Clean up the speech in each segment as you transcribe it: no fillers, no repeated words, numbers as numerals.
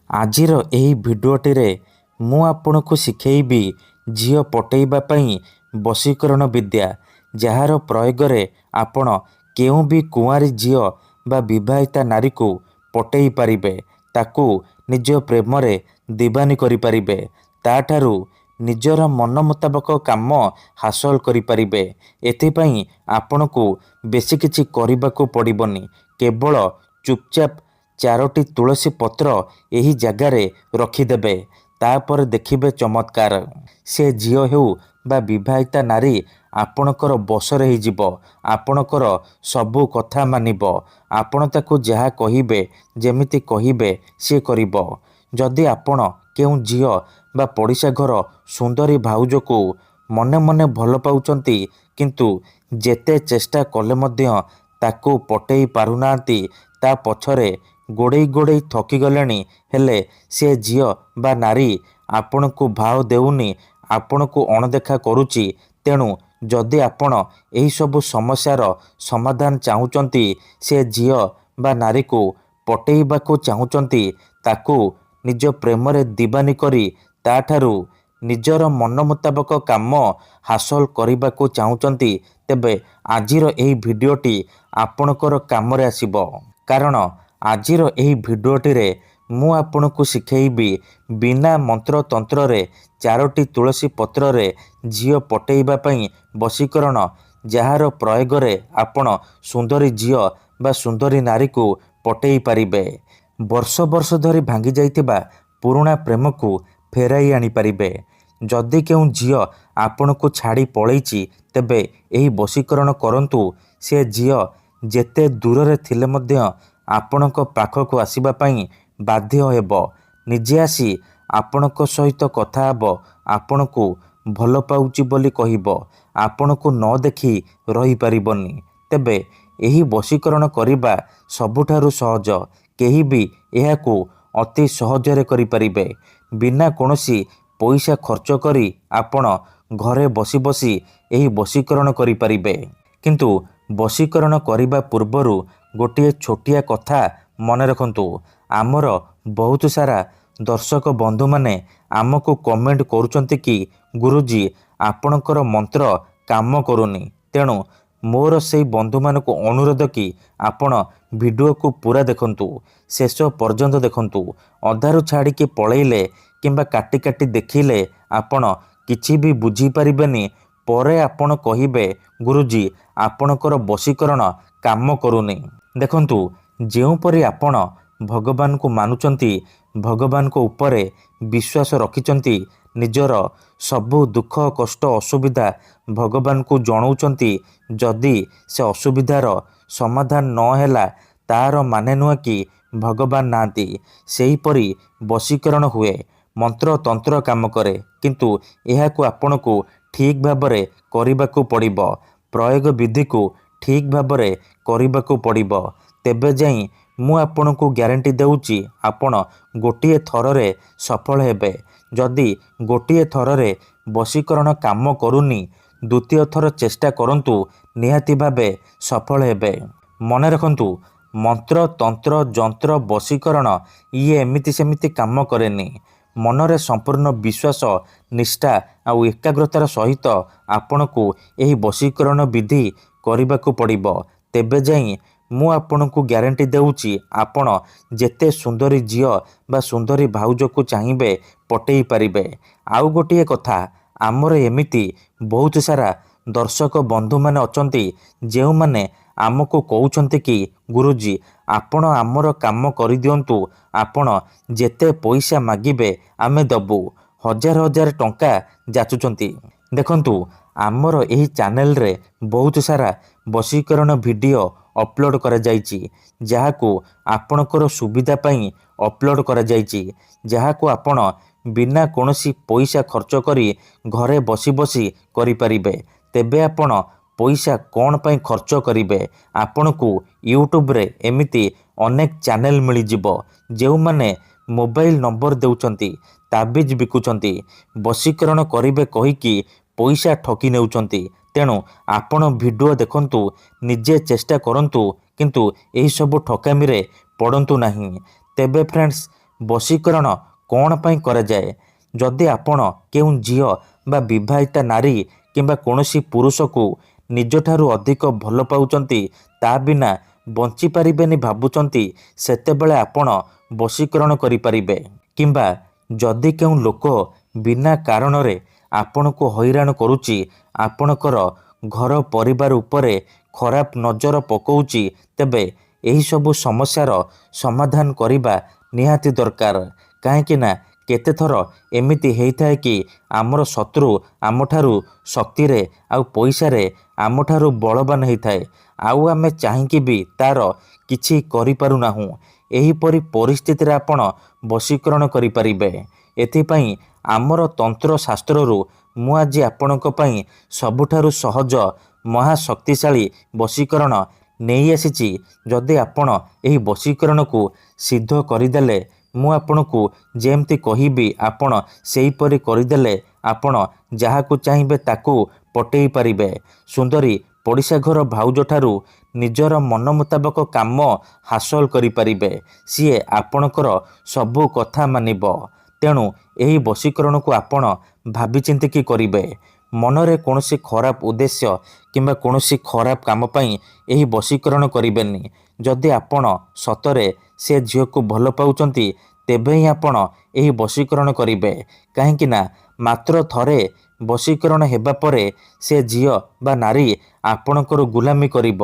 ଆଜିର ଏହି ଭିଡ଼ିଓଟିରେ ମୁଁ ଆପଣଙ୍କୁ ଶିଖେଇବି ଝିଅ ପଟେଇବା ପାଇଁ ବଶୀକରଣ ବିଦ୍ୟା, ଯାହାର ପ୍ରୟୋଗରେ ଆପଣ କେଉଁ ବି କୁଆଁରୀ ଝିଅ ବା ବିବାହିତା ନାରୀକୁ ପଟେଇ ପାରିବେ, ତାକୁ ନିଜ ପ୍ରେମରେ ଦିବାନୀ କରିପାରିବେ, ତାଠାରୁ ନିଜର ମନ ମୁତାବକ କାମ ହାସଲ କରିପାରିବେ। ଏଥିପାଇଁ ଆପଣଙ୍କୁ ବେଶୀ କିଛି କରିବାକୁ ପଡ଼ିବନି। କେବଳ ଚୁପଚାପ 4ଟି ତୁଳସୀ ପତ୍ର ଏହି ଜାଗାରେ ରଖିଦେବେ। ତାପରେ ଦେଖିବେ ଚମତ୍କାର। ସେ ଝିଅ ହେଉ ବା ବିବାହିତା ନାରୀ ଆପଣଙ୍କର ବଶରେ ହେଇଯିବ। ଆପଣଙ୍କର ସବୁ କଥା ମାନିବ। ଆପଣ ତାକୁ ଯାହା କହିବେ, ଯେମିତି କହିବେ ସେ କରିବ। ଯଦି ଆପଣ କେଉଁ ଝିଅ ବା ପଡ଼ିଶା ଘର ସୁନ୍ଦରୀ ଭାଉଜକୁ ମନେ ମନେ ଭଲ ପାଉଛନ୍ତି, କିନ୍ତୁ ଯେତେ ଚେଷ୍ଟା କଲେ ମଧ୍ୟ ତାକୁ ପଟେଇ ପାରୁନାହାନ୍ତି, ତା ପଛରେ ଗୋଡ଼େଇ ଗୋଡ଼େଇ ଥକିଗଲେଣି, ହେଲେ ସେ ଝିଅ ବା ନାରୀ ଆପଣଙ୍କୁ ଭାव ଦେଉନି, ଆପଣଙ୍କୁ ଅଣଦେଖା କରୁଛି। ତେଣୁ ଯଦି ଆପଣ ଏହିସବୁ ସମସ୍ୟାର ସମାଧାନ ଚାହୁଁଛନ୍ତି, ସେ ଝିଅ ବା ନାରୀକୁ ପଟେଇବାକୁ ଚାହୁଁଛନ୍ତି, ତାକୁ ନିଜ ପ୍ରେମରେ ଦିବାନୀ କରି ତାଠାରୁ ନିଜର ମନ ମୁତାବକ କାମ ହାସଲ କରିବାକୁ ଚାହୁଁଛନ୍ତି, ତେବେ ଆଜିର ଏହି ଭିଡ଼ିଓଟି ଆପଣଙ୍କର କାମରେ ଆସିବ। କାରଣ ଆଜିର ଏହି ଭିଡ଼ିଓଟିରେ ମୁଁ ଆପଣଙ୍କୁ ଶିଖେଇବି ବିନା ମନ୍ତ୍ରତନ୍ତ୍ରରେ 4ଟି ତୁଳସୀ ପତ୍ରରେ ଝିଅ ପଟେଇବା ପାଇଁ ବଶୀକରଣ, ଯାହାର ପ୍ରୟୋଗରେ ଆପଣ ସୁନ୍ଦରୀ ଝିଅ ବା ସୁନ୍ଦରୀ ନାରୀକୁ ପଟେଇ ପାରିବେ। ବର୍ଷ ବର୍ଷ ଧରି ଭାଙ୍ଗି ଯାଇଥିବା ପୁରୁଣା ପ୍ରେମକୁ ଫେରାଇ ଆଣିପାରିବେ। ଯଦି କେଉଁ ଝିଅ ଆପଣଙ୍କୁ ଛାଡ଼ି ପଳେଇଛି, ତେବେ ଏହି ବଶୀକରଣ କରନ୍ତୁ। ସେ ଝିଅ ଯେତେ ଦୂରରେ ଥିଲେ ମଧ୍ୟ ଆପଣଙ୍କ ପାଖକୁ ଆସିବା ପାଇଁ ବାଧ୍ୟ ହେବ। ନିଜେ ଆସି ଆପଣଙ୍କ ସହିତ କଥା ହେବ, ଆପଣଙ୍କୁ ଭଲ ପାଉଛି ବୋଲି କହିବ। ଆପଣଙ୍କୁ ନ ଦେଖି ରହିପାରିବନି। ତେବେ ଏହି ବଶୀକରଣ କରିବା ସବୁଠାରୁ ସହଜ। କେହି ବି ଏହାକୁ ଅତି ସହଜରେ କରିପାରିବେ। ବିନା କୌଣସି ପଇସା ଖର୍ଚ୍ଚ କରି ଆପଣ ଘରେ ବସି ବସି ଏହି ବଶୀକରଣ କରିପାରିବେ। କିନ୍ତୁ ବଶୀକରଣ କରିବା ପୂର୍ବରୁ ଗୋଟିଏ ଛୋଟିଆ କଥା ମନେ ରଖନ୍ତୁ। ଆମର ବହୁତ ସାରା ଦର୍ଶକ ବନ୍ଧୁମାନେ ଆମକୁ କମେଣ୍ଟ କରୁଛନ୍ତି କି, ଗୁରୁଜୀ ଆପଣଙ୍କର ମନ୍ତ୍ର କାମ କରୁନି। ତେଣୁ ମୋର ସେହି ବନ୍ଧୁମାନଙ୍କୁ ଅନୁରୋଧ କି ଆପଣ ଭିଡ଼ିଓକୁ ପୁରା ଦେଖନ୍ତୁ, ଶେଷ ପର୍ଯ୍ୟନ୍ତ ଦେଖନ୍ତୁ। ଅଧାରୁ ଛାଡ଼ିକି ପଳେଇଲେ କିମ୍ବା କାଟି କାଟି ଦେଖିଲେ ଆପଣ କିଛି ବି ବୁଝିପାରିବେନି। ପରେ ଆପଣ କହିବେ, ଗୁରୁଜୀ ଆପଣଙ୍କର ବଶୀକରଣ କାମ କରୁନି। ଦେଖନ୍ତୁ, ଯେଉଁପରି ଆପଣ ଭଗବାନଙ୍କୁ ମାନୁଛନ୍ତି, ଭଗବାନଙ୍କ ଉପରେ ବିଶ୍ୱାସ ରଖିଛନ୍ତି, ନିଜର ସବୁ ଦୁଃଖ କଷ୍ଟ ଅସୁବିଧା ଭଗବାନଙ୍କୁ ଜଣାଉଛନ୍ତି, ଯଦି ସେ ଅସୁବିଧାର ସମାଧାନ ନ ହେଲା, ତାହାର ମାନେ ନୁହେଁ କି ଭଗବାନ ନାହାନ୍ତି। ସେହିପରି ବଶୀକରଣ ହୁଏ, ମନ୍ତ୍ରତନ୍ତ୍ର କାମ କରେ, କିନ୍ତୁ ଏହାକୁ ଆପଣଙ୍କୁ ଠିକ୍ ଭାବରେ କରିବାକୁ ପଡ଼ିବ। ପ୍ରୟୋଗ ବିଧିକୁ ଠିକ୍ ଭାବରେ କରିବାକୁ ପଡ଼ିବ। ତେବେ ଯାଇ ମୁଁ ଆପଣଙ୍କୁ ଗ୍ୟାରେଣ୍ଟି ଦେଉଛି, ଆପଣ ଗୋଟିଏ ଥରରେ ସଫଳ ହେବେ। ଯଦି ଗୋଟିଏ ଥରରେ ବଶୀକରଣ କାମ କରୁନି, ଦ୍ୱିତୀୟ ଥର ଚେଷ୍ଟା କରନ୍ତୁ, ନିହାତି ଭାବେ ସଫଳ ହେବେ। ମନେ ରଖନ୍ତୁ, ମନ୍ତ୍ର ତନ୍ତ୍ର ଯନ୍ତ୍ର ବଶୀକରଣ ଇଏ ଏମିତି ସେମିତି କାମ କରେନି। ମନରେ ସମ୍ପୂର୍ଣ୍ଣ ବିଶ୍ୱାସ, ନିଷ୍ଠା ଆଉ ଏକାଗ୍ରତାର ସହିତ ଆପଣଙ୍କୁ ଏହି ବଶୀକରଣ ବିଧି କରିବାକୁ ପଡ଼ିବ। ତେବେ ଯାଇ ମୁଁ ଆପଣଙ୍କୁ ଗ୍ୟାରେଣ୍ଟି ଦେଉଛି, ଆପଣ ଯେତେ ସୁନ୍ଦରୀ ଝିଅ ବା ସୁନ୍ଦରୀ ଭାଉଜକୁ ଚାହିଁବେ ପଟେଇ ପାରିବେ। ଆଉ ଗୋଟିଏ କଥା, ଆମର ଏମିତି ବହୁତ ସାରା ଦର୍ଶକ ବନ୍ଧୁମାନେ ଅଛନ୍ତି, ଯେଉଁମାନେ ଆମକୁ କହୁଛନ୍ତି କି, ଗୁରୁଜୀ ଆପଣ ଆମର କାମ କରିଦିଅନ୍ତୁ, ଆପଣ ଯେତେ ପଇସା ମାଗିବେ ଆମେ ଦେବୁ। ହଜାର ହଜାର ଟଙ୍କା ଯାଚୁଛନ୍ତି। ଦେଖନ୍ତୁ, ଆମର ଏହି ଚ୍ୟାନେଲରେ ବହୁତ ସାରା ବଶୀକରଣ ଭିଡ଼ିଓ ଅପଲୋଡ଼ କରାଯାଇଛି, ଯାହାକୁ ଆପଣଙ୍କର ସୁବିଧା ପାଇଁ ଅପଲୋଡ଼ କରାଯାଇଛି, ଯାହାକୁ ଆପଣ ବିନା କୌଣସି ପଇସା ଖର୍ଚ୍ଚ କରି ଘରେ ବସି ବସି କରିପାରିବେ। ତେବେ ଆପଣ ପଇସା କ'ଣ ପାଇଁ ଖର୍ଚ୍ଚ କରିବେ? ଆପଣଙ୍କୁ ୟୁଟ୍ୟୁବରେ ଏମିତି ଅନେକ ଚ୍ୟାନେଲ ମିଳିଯିବ, ଯେଉଁମାନେ ମୋବାଇଲ ନମ୍ବର ଦେଉଛନ୍ତି, ତାବିଜ ବିକୁଛନ୍ତି, ବଶୀକରଣ କରିବେ କହିକି ପଇସା ଠକି ନେଉଛନ୍ତି। ତେଣୁ ଆପଣ ଭିଡ଼ିଓ ଦେଖନ୍ତୁ, ନିଜେ ଚେଷ୍ଟା କରନ୍ତୁ, କିନ୍ତୁ ଏହିସବୁ ଠକାମିରେ ପଡ଼ନ୍ତୁ ନାହିଁ। ତେବେ ଫ୍ରେଣ୍ଡସ୍, ବଶୀକରଣ କ'ଣ ପାଇଁ କରାଯାଏ? ଯଦି ଆପଣ କେଉଁ ଝିଅ ବା ବିବାହିତା ନାରୀ କିମ୍ବା କୌଣସି ପୁରୁଷକୁ ନିଜଠାରୁ ଅଧିକ ଭଲ ପାଉଛନ୍ତି, ତା ବିନା ବଞ୍ଚିପାରିବେନି ଭାବୁଛନ୍ତି, ସେତେବେଳେ ଆପଣ ବଶୀକରଣ କରିପାରିବେ। କିମ୍ବା ଯଦି କେଉଁ ଲୋକ ବିନା କାରଣରେ ଆପଣଙ୍କୁ ହଇରାଣ କରୁଛି, ଆପଣଙ୍କର ଘର ପରିବାର ଉପରେ ଖରାପ ନଜର ପକାଉଛି, ତେବେ ଏହିସବୁ ସମସ୍ୟାର ସମାଧାନ କରିବା ନିହାତି ଦରକାର। କାହିଁକି ନା କେତେଥର ଏମିତି ହେଇଥାଏ କି ଆମର ଶତ୍ରୁ ଆମଠାରୁ ଶକ୍ତିରେ ଆଉ ପଇସାରେ ଆମଠାରୁ ବଳବାନ ହେଇଥାଏ, ଆଉ ଆମେ ଚାହିଁକି ବି ତାର କିଛି କରିପାରୁନାହୁଁ। ଏହିପରି ପରିସ୍ଥିତିରେ ଆପଣ ବଶୀକରଣ କରିପାରିବେ। ଏଥିପାଇଁ ଆମର ତନ୍ତ୍ରଶାସ୍ତ୍ରରୁ ମୁଁ ଆଜି ଆପଣଙ୍କ ପାଇଁ ସବୁଠାରୁ ସହଜ ମହାଶକ୍ତିଶାଳୀ ବଶୀକରଣ ନେଇ ଆସିଛି। ଯଦି ଆପଣ ଏହି ବଶୀକରଣକୁ ସିଦ୍ଧ କରିଦେଲେ, ମୁଁ ଆପଣଙ୍କୁ ଯେମିତି କହିବି ଆପଣ ସେହିପରି କରିଦେଲେ ଆପଣ ଯାହାକୁ ଚାହିଁବେ ତାକୁ ପଟେଇ ପାରିବେ। ସୁନ୍ଦରୀ ପଡ଼ିଶା ଘର ଭାଉଜଠାରୁ ନିଜର ମନ ମୁତାବକ କାମ ହାସଲ କରିପାରିବେ। ସିଏ ଆପଣଙ୍କର ସବୁ କଥା ମାନିବ। ତେଣୁ ଏହି ବଶୀକରଣକୁ ଆପଣ ଭାବିଚିନ୍ତିକି କରିବେ। ମନରେ କୌଣସି ଖରାପ ଉଦ୍ଦେଶ୍ୟ କିମ୍ବା କୌଣସି ଖରାପ କାମ ପାଇଁ ଏହି ବଶୀକରଣ କରିବେନି। ଯଦି ଆପଣ ସତରେ ସେ ଝିଅକୁ ଭଲ ପାଉଛନ୍ତି, ତେବେ ହିଁ ଆପଣ ଏହି ବଶୀକରଣ କରିବେ। କାହିଁକି ନା ମାତ୍ର ଥରେ ବଶୀକରଣ ହେବା ପରେ ସେ ଝିଅ ବା ନାରୀ ଆପଣଙ୍କର ଗୁଲାମୀ କରିବ,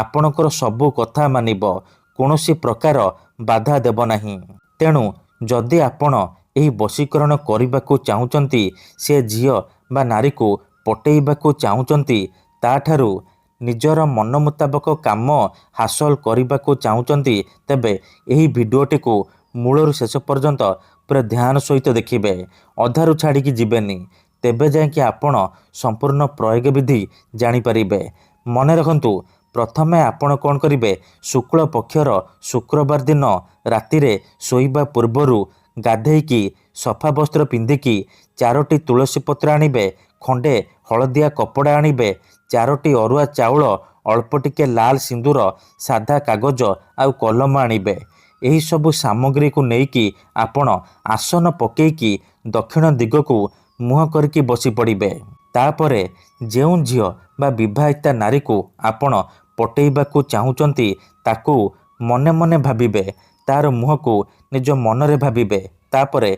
ଆପଣଙ୍କର ସବୁ କଥା ମାନିବ, କୌଣସି ପ୍ରକାର ବାଧା ଦେବ ନାହିଁ। ତେଣୁ ଯଦି ଆପଣ ଏହି ବଶୀକରଣ କରିବାକୁ ଚାହୁଁଛନ୍ତି, ସେ ଝିଅ ବା ନାରୀକୁ ପଟେଇବାକୁ ଚାହୁଁଛନ୍ତି, ତାଠାରୁ ନିଜର ମନ ମୁତାବକ କାମ ହାସଲ କରିବାକୁ ଚାହୁଁଛନ୍ତି, ତେବେ ଏହି ଭିଡ଼ିଓଟିକୁ ମୂଳରୁ ଶେଷ ପର୍ଯ୍ୟନ୍ତ ପୁରା ଧ୍ୟାନ ସହିତ ଦେଖିବେ। ଅଧାରୁ ଛାଡ଼ିକି ଯିବେନି। ତେବେ ଯାଇକି ଆପଣ ସମ୍ପୂର୍ଣ୍ଣ ପ୍ରୟୋଗ ବିଧି ଜାଣିପାରିବେ। ମନେ ରଖନ୍ତୁ, ପ୍ରଥମେ ଆପଣ କ'ଣ କରିବେ? ଶୁକ୍ଳ ପକ୍ଷର ଶୁକ୍ରବାର ଦିନ ରାତିରେ ଶୋଇବା ପୂର୍ବରୁ ଗାଧେଇକି ସଫା ବସ୍ତ୍ର ପିନ୍ଧିକି 4ଟି ତୁଳସୀ ପତ୍ର ଆଣିବେ, ଖଣ୍ଡେ ହଳଦିଆ କପଡ଼ା ଆଣିବେ, 4ଟି ଅରୁଆ ଚାଉଳ, ଅଳ୍ପ ଟିକେ ଲାଲ ସିନ୍ଦୁର, ସାଧା କାଗଜ ଆଉ କଲମ ଆଣିବେ। ଏହିସବୁ ସାମଗ୍ରୀକୁ ନେଇକି ଆପଣ ଆସନ ପକେଇକି ଦକ୍ଷିଣ ଦିଗକୁ ମୁହଁ କରିକି ବସି ପଡ଼ିବେ। ତାପରେ ଯେଉଁ ଝିଅ ବା ବିବାହିତା ନାରୀକୁ ଆପଣ ପଟେଇବାକୁ ଚାହୁଁଛନ୍ତି, ତାକୁ ମନେ ମନେ ଭାବିବେ, ତାର ମୁହଁକୁ ନିଜ ମନରେ ଭାବିବେ। ତାପରେ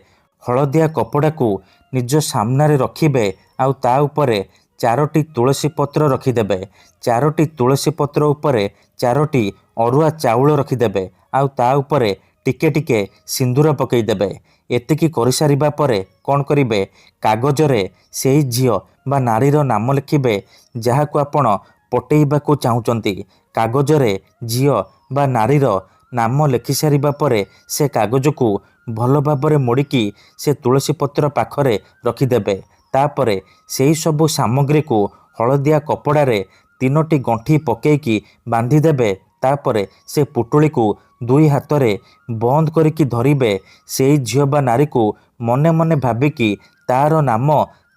ହଳଦିଆ କପଡ଼ାକୁ ନିଜ ସାମ୍ନାରେ ରଖିବେ ଆଉ ତା ଉପରେ 4ଟି ତୁଳସୀ ପତ୍ର ରଖିଦେବେ। 4ଟି ତୁଳସୀ ପତ୍ର ଉପରେ 4ଟି ଅରୁଆ ଚାଉଳ ରଖିଦେବେ ଆଉ ତା ଉପରେ ଟିକେ ଟିକେ ସିନ୍ଦୁର ପକାଇଦେବେ। ଏତିକି କରିସାରିବା ପରେ କ'ଣ କରିବେ? କାଗଜରେ ସେହି ଝିଅ ବା ନାରୀର ନାମ ଲେଖିବେ ଯାହାକୁ ଆପଣ ପଟେଇବାକୁ ଚାହୁଁଛନ୍ତି। କାଗଜରେ ଝିଅ ବା ନାରୀର ନାମ ଲେଖିସାରିବା ପରେ ସେ କାଗଜକୁ ଭଲ ଭାବରେ ମୋଡ଼ିକି ସେ ତୁଳସୀ ପତ୍ର ପାଖରେ ରଖିଦେବେ। ତାପରେ ସେହି ସବୁ ସାମଗ୍ରୀକୁ ହଳଦିଆ କପଡ଼ାରେ 3ଟି ଗଣ୍ଠି ପକେଇକି ବାନ୍ଧିଦେବେ। ତାପରେ ସେ ପୁଟୁଳିକୁ 2 ହାତରେ ବନ୍ଦ କରିକି ଧରିବେ। ସେହି ଝିଅ ବା ନାରୀକୁ ମନେ ମନେ ଭାବିକି ତାର ନାମ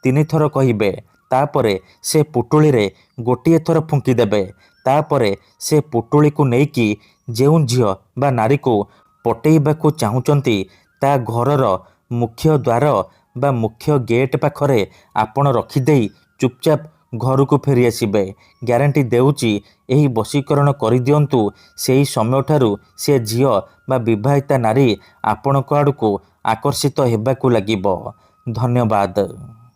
3 ଥର କହିବେ। ତାପରେ ସେ ପୁଟୁଳିରେ ଗୋଟିଏ ଥର ଫୁଙ୍କିଦେବେ। ତାପରେ ସେ ପୁଟୁଳିକୁ ନେଇକି ଯେଉଁ ଝିଅ ବା ନାରୀକୁ ପଟେଇବାକୁ ଚାହୁଁଛନ୍ତି, ତା ଘରର ମୁଖ୍ୟ ଦ୍ୱାର ବା ମୁଖ୍ୟ ଗେଟ୍ ପାଖରେ ଆପଣ ରଖିଦେଇ ଚୁପଚାପ ଘରକୁ ଫେରିଆସିବେ। ଗ୍ୟାରେଣ୍ଟି ଦେଉଛି, ଏହି ବଶୀକରଣ କରିଦିଅନ୍ତୁ, ସେହି ସମୟଠାରୁ ସେ ଝିଅ ବା ବିବାହିତା ନାରୀ ଆପଣଙ୍କ ଆଡ଼କୁ ଆକର୍ଷିତ ହେବାକୁ ଲାଗିବ। ଧନ୍ୟବାଦ।